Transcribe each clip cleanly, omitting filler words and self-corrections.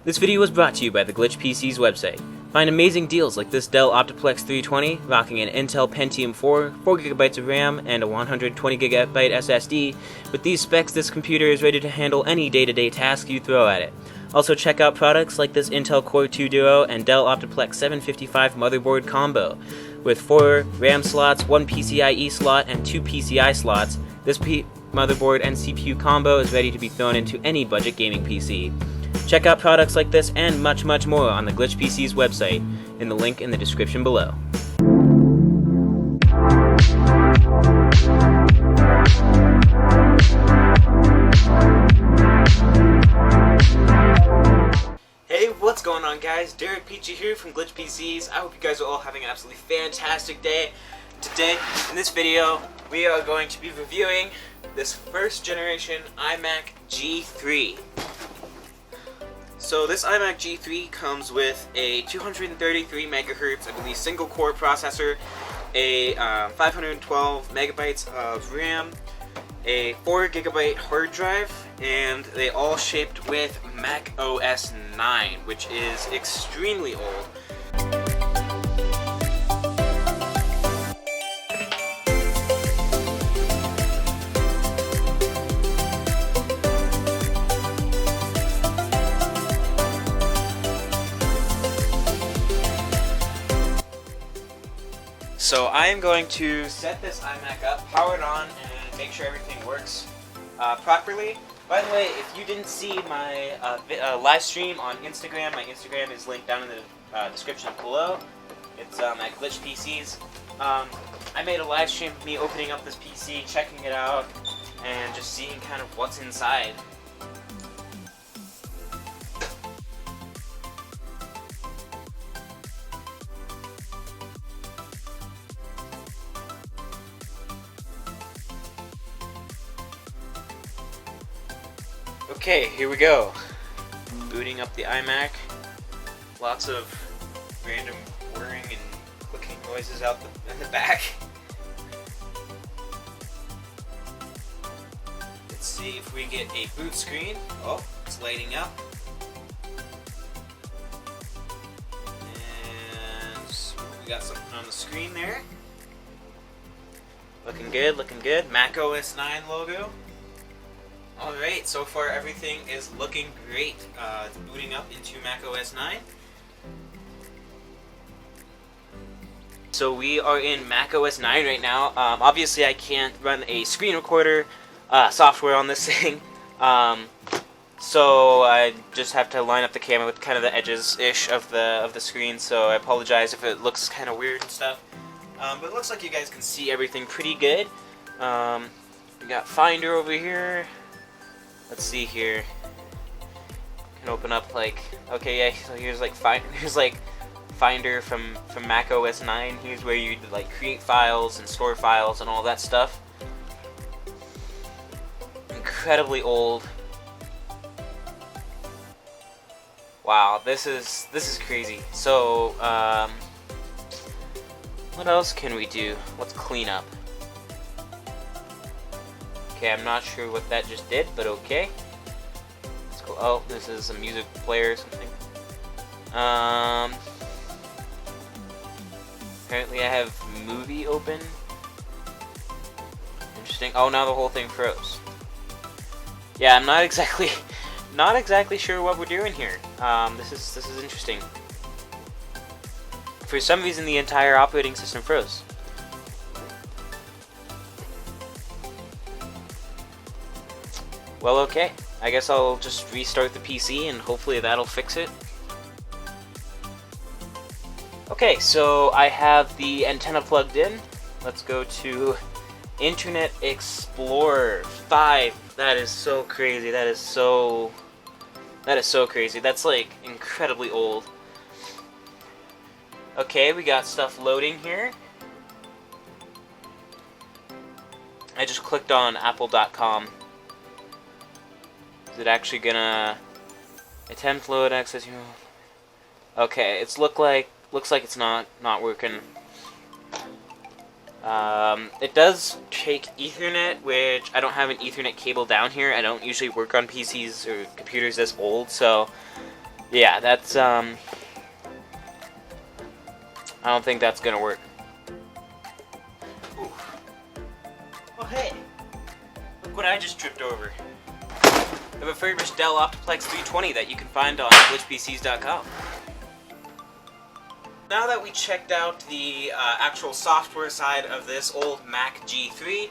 This video was brought to you by the Glitch PC's website. Find amazing deals like this Dell Optiplex 320 rocking an Intel Pentium 4, 4GB of RAM, and a 120GB SSD. With these specs, this computer is ready to handle any day-to-day task you throw at it. Also check out products like this Intel Core 2 Duo and Dell Optiplex 755 motherboard combo. With 4 RAM slots, 1 PCIe slot, and 2 PCI slots, this motherboard and CPU combo is ready to be thrown into any budget gaming PC. Check out products like this and much more on the Glitch PC's website in the link in the description below. Hey, what's going on, guys? Derek Peachy here from Glitch PCs. I hope you guys are all having an absolutely fantastic day. Today, in this video, we are going to be reviewing this first generation iMac G3. So this iMac G3 comes with a 233 megahertz, I believe, single core processor, a 512 megabytes of RAM, a 4 gigabyte hard drive, and they all shipped with Mac OS 9, which is extremely old. So I am going to set this iMac up, power it on, and make sure everything works properly. By the way, if you didn't see my live stream on Instagram, my Instagram is linked down in the description below. It's at Glitch PCs. I made a live stream of me opening up this PC, checking it out, and just seeing kind of what's inside. Okay, here we go. Booting up the iMac. Lots of random whirring and clicking noises out in the back. Let's see if we get a boot screen. Oh, it's lighting up. And we got something on the screen there. Looking good, looking good. Mac OS 9 logo. Alright, so far everything is looking great. It's booting up into Mac OS 9. So we are in Mac OS 9 right now. Obviously I can't run a screen recorder software on this thing. So I just have to line up the camera with kind of the edges-ish of the screen, so I apologize if it looks kind of weird and stuff. But it looks like you guys can see everything pretty good. We got Finder over here. Let's see here. Can open up like, okay, yeah. So here's like Finder from Mac OS 9. Here's where you like create files and store files and all that stuff. Incredibly old. Wow, this is crazy. So what else can we do? Let's clean up. Okay, I'm not sure what that just did, but okay. Let's go. Oh, this is a music player or something. Apparently I have movie open. Interesting. Oh, now the whole thing froze. Yeah, I'm not exactly sure what we're doing here. This is interesting. For some reason, the entire operating system froze. Well, okay. I guess I'll just restart the PC and hopefully that'll fix it. Okay, so I have the antenna plugged in. Let's go to Internet Explorer 5. That is so crazy. That is so crazy. That's like incredibly old. Okay, we got stuff loading here. I just clicked on apple.com. Is it actually gonna attempt load access? Okay, looks like it's not working. It does take Ethernet, which I don't have an Ethernet cable down here. I don't usually work on PCs or computers this old, so Yeah, that's I don't think that's gonna work. Ooh. Oh hey, look what I just tripped over. I have a refurbished Dell Optiplex 320 that you can find on glitchpcs.com. Now that we checked out the actual software side of this old Mac G3,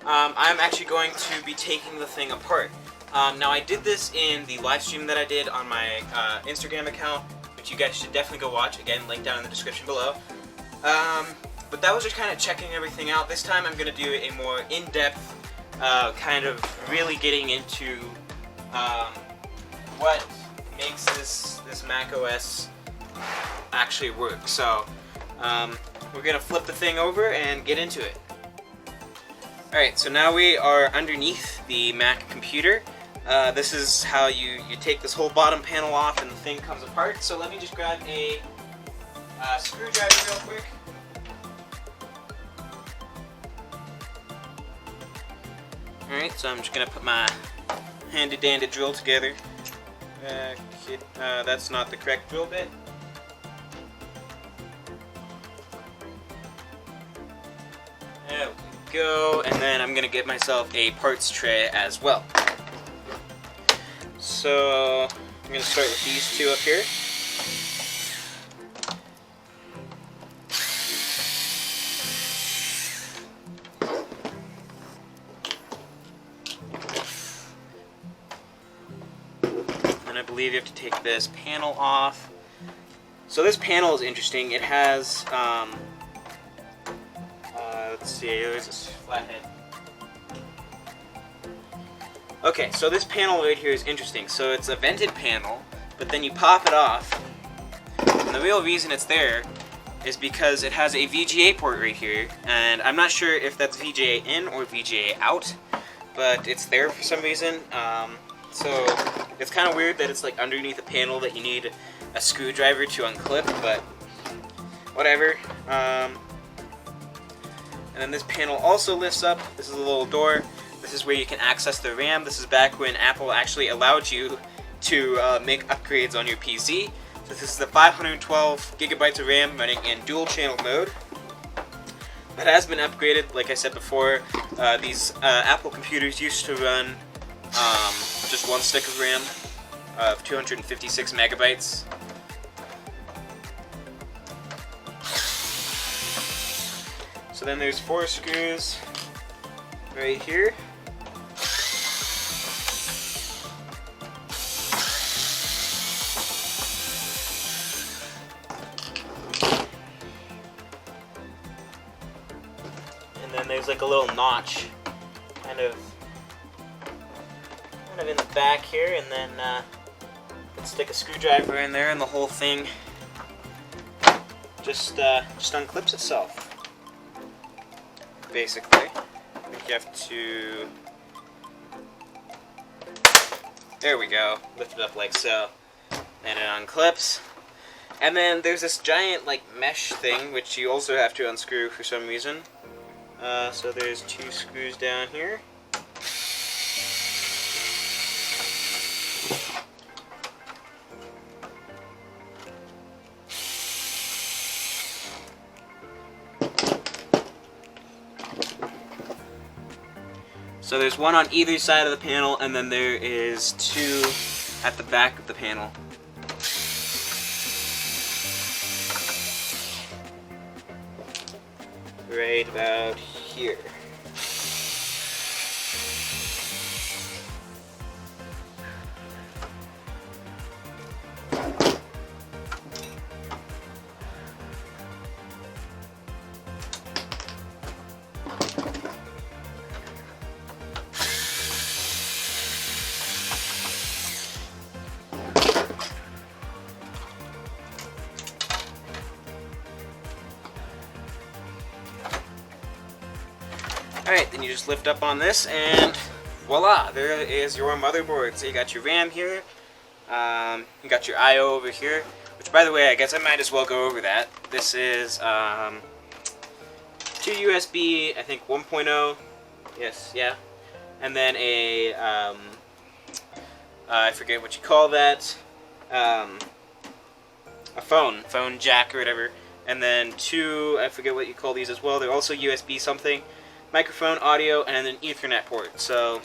I'm actually going to be taking the thing apart. Now I did this in the live stream that I did on my Instagram account, which you guys should definitely go watch. Again, link down in the description below. But that was just kind of checking everything out. This time I'm going to do a more in-depth, kind of really getting into what makes this Mac OS actually work. So we're going to flip the thing over and get into it. Alright, so now we are underneath the Mac computer. This is how you take this whole bottom panel off and the thing comes apart. So let me just grab a screwdriver real quick. Alright, so I'm just going to put my handy dandy drill together. That's not the correct drill bit. There we go, and then I'm going to get myself a parts tray as well. So I'm going to start with these two up here. And I believe you have to take this panel off. So this panel is interesting. It has, let's see, there's this flathead. Okay, so this panel right here is interesting. So it's a vented panel, but then you pop it off, and the real reason it's there is because it has a VGA port right here, and I'm not sure if that's VGA in or VGA out, but it's there for some reason. So it's kind of weird that it's like underneath a panel that you need a screwdriver to unclip, but whatever. And then this panel also lifts up. This is a little door. This is where you can access the RAM. This is back when Apple actually allowed you to make upgrades on your PC. So this is the 512 gigabytes of RAM running in dual channel mode. That has been upgraded, like I said before. These Apple computers used to run just one stick of RAM of 256 megabytes. So then there's 4 screws right here. And then there's like a little notch kind of in the back here, and then you can stick a screwdriver in there and the whole thing just unclips itself. Basically, you have to, there we go, lift it up like so, and it unclips. And then there's this giant like mesh thing which you also have to unscrew for some reason. So there's 2 screws down here. So there's 1 on either side of the panel, and then there is 2 at the back of the panel. Right about here. Alright, then you just lift up on this and voila, there is your motherboard. So you got your RAM here, you got your I/O over here, which by the way, I guess I might as well go over that. This is 2 USB, I think 1.0, yes, yeah, and then a, I forget what you call that, a phone jack or whatever, and then two, I forget what you call these as well, they're also USB something, microphone, audio, and then an Ethernet port. So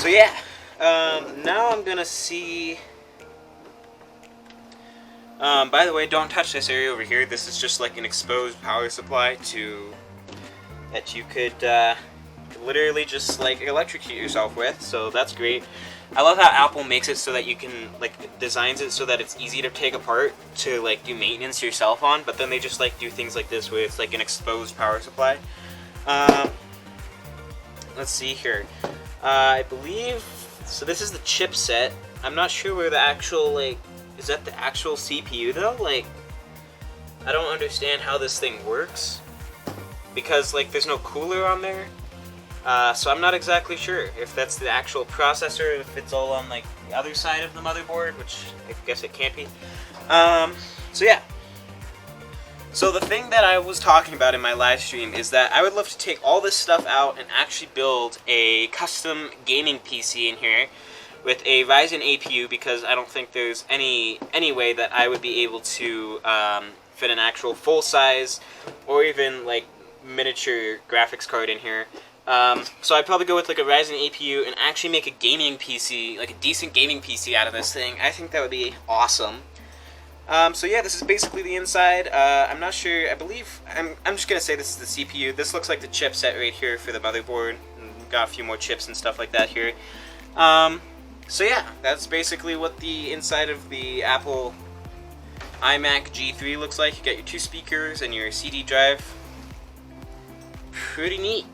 yeah, now I'm gonna see. By the way, don't touch this area over here. This is just like an exposed power supply that you could literally just like electrocute yourself with. So that's great. I love how Apple makes it so that you can designs it so that it's easy to take apart to do maintenance yourself on. But then they just do things like this where it's like an exposed power supply. Let's see here. I believe so. This is the chipset. I'm not sure where the actual is that the actual CPU though? I don't understand how this thing works because there's no cooler on there. So I'm not exactly sure if that's the actual processor, if it's all on the other side of the motherboard, which I guess it can't be. So yeah. So the thing that I was talking about in my live stream is that I would love to take all this stuff out and actually build a custom gaming PC in here with a Ryzen APU, because I don't think there's any way that I would be able to fit an actual full size or even miniature graphics card in here. So I'd probably go with a Ryzen APU and actually make a gaming PC, a decent gaming PC out of this thing. I think that would be awesome. So yeah, this is basically the inside. I'm not sure, I believe, I'm just gonna say this is the CPU. This looks like the chipset right here for the motherboard. And we've got a few more chips and stuff like that here. So yeah, that's basically what the inside of the Apple iMac G3 looks like. You got your two speakers and your CD drive. Pretty neat.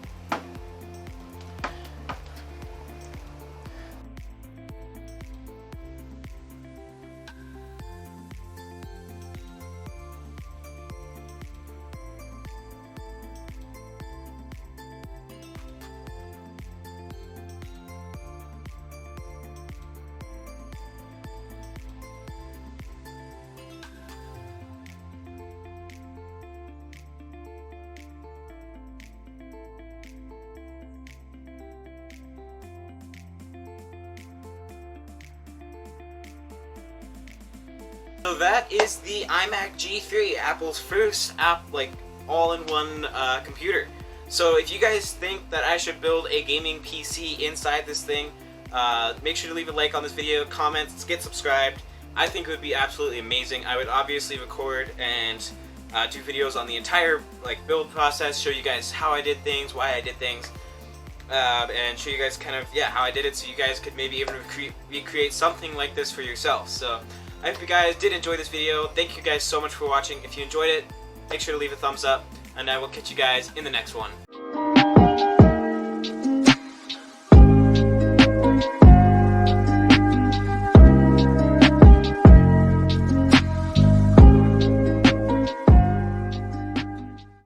So that is the iMac G3, Apple's first all-in-one computer. So if you guys think that I should build a gaming PC inside this thing, make sure to leave a like on this video, comment, get subscribed. I think it would be absolutely amazing. I would obviously record and do videos on the entire build process, show you guys how I did things, why I did things, and show you guys kind of how I did it, so you guys could maybe even recreate something like this for yourself. So I hope you guys did enjoy this video. Thank you guys so much for watching. If you enjoyed it, make sure to leave a thumbs up, and I will catch you guys in the next one.